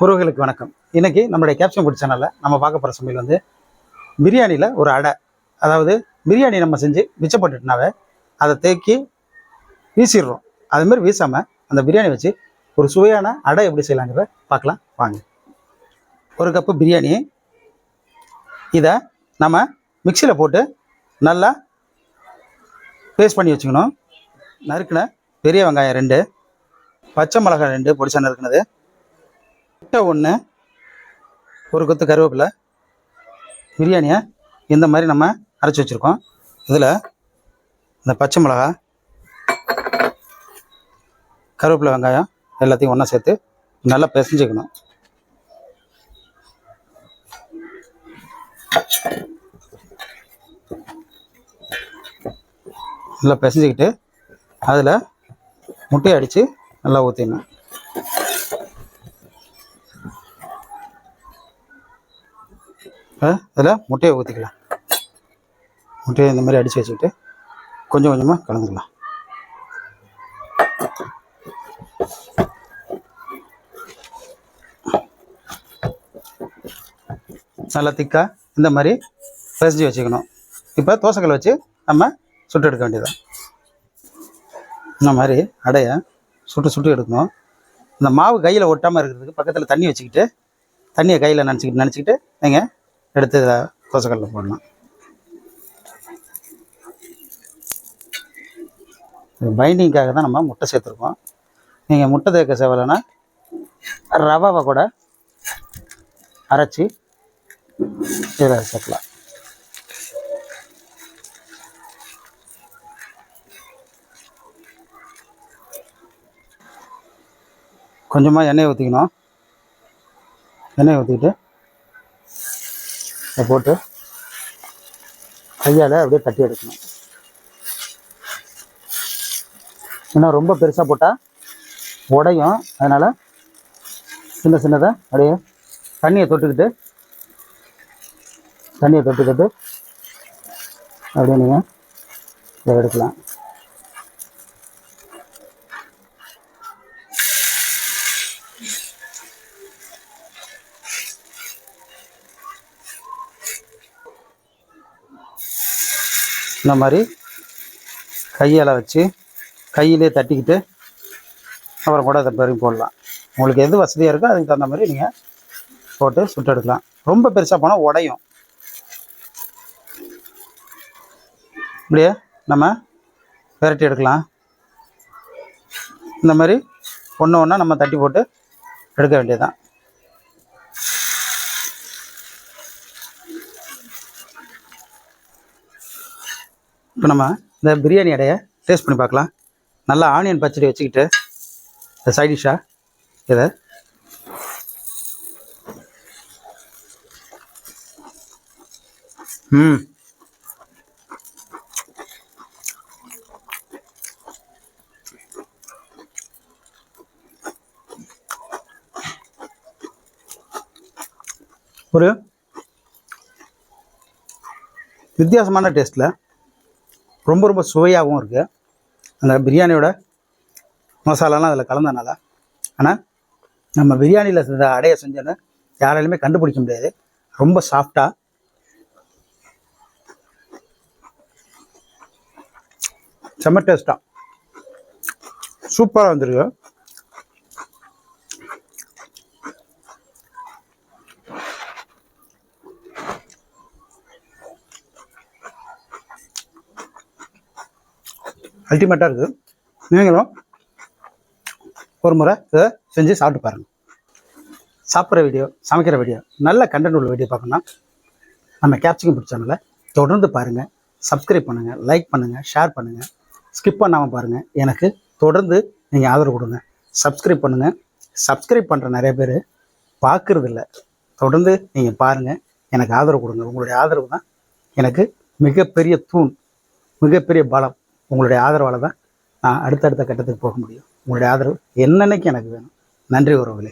உறவுகளுக்கு வணக்கம். இன்னைக்கு நம்மளுடைய கேப்ஷன் ஃபுட் சேனலில் நம்ம பார்க்க போகிற சமையல் வந்து பிரியாணியில் ஒரு அடை. அதாவது பிரியாணி நம்ம செஞ்சு மிச்சப்பட்டுனாவே அதை தேக்கி வீசிடுறோம். அதுமாதிரி வீசாமல் அந்த பிரியாணி வச்சு ஒரு சுவையான அடை எப்படி செய்யலாங்கிறத பார்க்கலாம் வாங்க. ஒரு கப்பு பிரியாணி, இதை நம்ம மிக்சியில் போட்டு நல்லா பேஸ்ட் பண்ணி வச்சுக்கணும். நறுக்கின பெரிய வெங்காயம் 2, பச்சை மிளகாய் 2 பொடிசா நறுக்கினது, முட்டை 1, ஒரு கொத்து கருவேப்பிலை. பிரியாணியை இந்த மாதிரி நம்ம அரைச்சி வச்சுருக்கோம். இதில் இந்த பச்சை மிளகாய், கருவேப்பிலை, வெங்காயம் எல்லாத்தையும் ஒன்றா சேர்த்து நல்லா பிசைஞ்சிக்கணும். நல்லா பிசைஞ்சிக்கிட்டு அதில் முட்டையை அடித்து நல்லா ஊற்றிடணும். அதில் முட்டையை ஊற்றிக்கலாம். முட்டையை இந்த மாதிரி அடித்து வச்சுக்கிட்டு கொஞ்சம் கொஞ்சமாக கலந்துக்கலாம். நல்லா திக்காக இந்த மாதிரி பிசைஞ்சு வச்சுக்கணும். இப்போ தோசைக்கல் வச்சு நம்ம சுட்டு எடுக்க வேண்டியதான். இந்த மாதிரி அடையை சுட்டு எடுக்கணும். இந்த மாவு கையில் ஒட்டாமல் இருக்கிறதுக்கு பக்கத்தில் தண்ணி வச்சுக்கிட்டு, தண்ணியை கையில் நினச்சிக்கிட்டு நீங்கள் எடுத்து தோசைக்கல்லில் போடலாம். பைண்டிங்காக தான் நம்ம முட்டை சேர்த்துருக்கோம். நீங்கள் முட்டை தேக்க சேவலைன்னா ரவாவை கூட அரைச்சி இதில் சேர்க்கலாம். கொஞ்சமாக எண்ணெயை ஊற்றிக்கணும். எண்ணெயை ஊற்றிக்கிட்டு அதை போட்டு கையால் அப்படியே தட்டி எடுக்கணும். இன்னும் ரொம்ப பெருசாக போட்டால் உடையும். அதனால் சின்னதாக அப்படியே தண்ணியை தொட்டுக்கிட்டு அப்படியே நீங்கள் இதை எடுக்கலாம். இந்த மாதிரி கையால் வச்சு கையிலே தட்டிக்கிட்டு அப்புறம் கூட அதை பெருங்கி போடலாம். உங்களுக்கு எது வசதியாக இருக்கோ அதுக்கு தகுந்த மாதிரி நீங்கள் போட்டு சுட்டு எடுக்கலாம். ரொம்ப பெருசாக போனால் உடையும். இப்படியே நம்ம விரட்டி எடுக்கலாம். இந்த மாதிரி ஒன்று ஒன்றா நம்ம தட்டி போட்டு எடுக்க வேண்டியதுதான். இப்போ நம்ம இந்த பிரியாணி அடையை டேஸ்ட் பண்ணி பார்க்கலாம். நல்லா ஆனியன் பச்சடி வச்சுக்கிட்டு இந்த சைடிஷாக இதை ஒரு வித்தியாசமான டேஸ்ட்டில் ரொம்ப சுவையாகவும் இருக்குது. அந்த பிரியாணியோட மசாலாலாம் அதில் கலந்தனால. ஆனால் நம்ம பிரியாணியில் இந்த அடையை செஞ்சோன்னு யாராலையுமே கண்டுபிடிக்க முடியாது. ரொம்ப சாஃப்டாக செம்ம டேஸ்ட்டாக சூப்பராக வந்துருக்கு. அல்டிமேட்டாக இருக்குது. நீங்களும் ஒரு முறை இதை செஞ்சு சாப்பிட்டு பாருங்கள். சாப்பிட்ற வீடியோ, சமைக்கிற வீடியோ, நல்ல கண்டென்ட் உள்ள வீடியோ பார்க்கணுன்னா நம்ம கேப்ஷன் ஃபுட் சேனலை தொடர்ந்து பாருங்கள். சப்ஸ்கிரைப் பண்ணுங்கள், லைக் பண்ணுங்கள், ஷேர் பண்ணுங்கள். ஸ்கிப் பண்ணாமல் பாருங்கள். எனக்கு தொடர்ந்து நீங்கள் ஆதரவு கொடுங்க. சப்ஸ்கிரைப் பண்ணுங்கள். சப்ஸ்கிரைப் பண்ணுற நிறைய பேர் பார்க்குறதில்ல. தொடர்ந்து நீங்கள் பாருங்கள், எனக்கு ஆதரவு கொடுங்க. உங்களுடைய ஆதரவு தான் எனக்கு மிகப்பெரிய தூண், மிகப்பெரிய பலம். உங்களுடைய ஆதரவால் தான் நான் அடுத்தடுத்த கட்டத்துக்கு போக முடியும். உங்களுடைய ஆதரவு என்னன்னைக்கு எனக்கு வேணும். நன்றி உறவுகளே.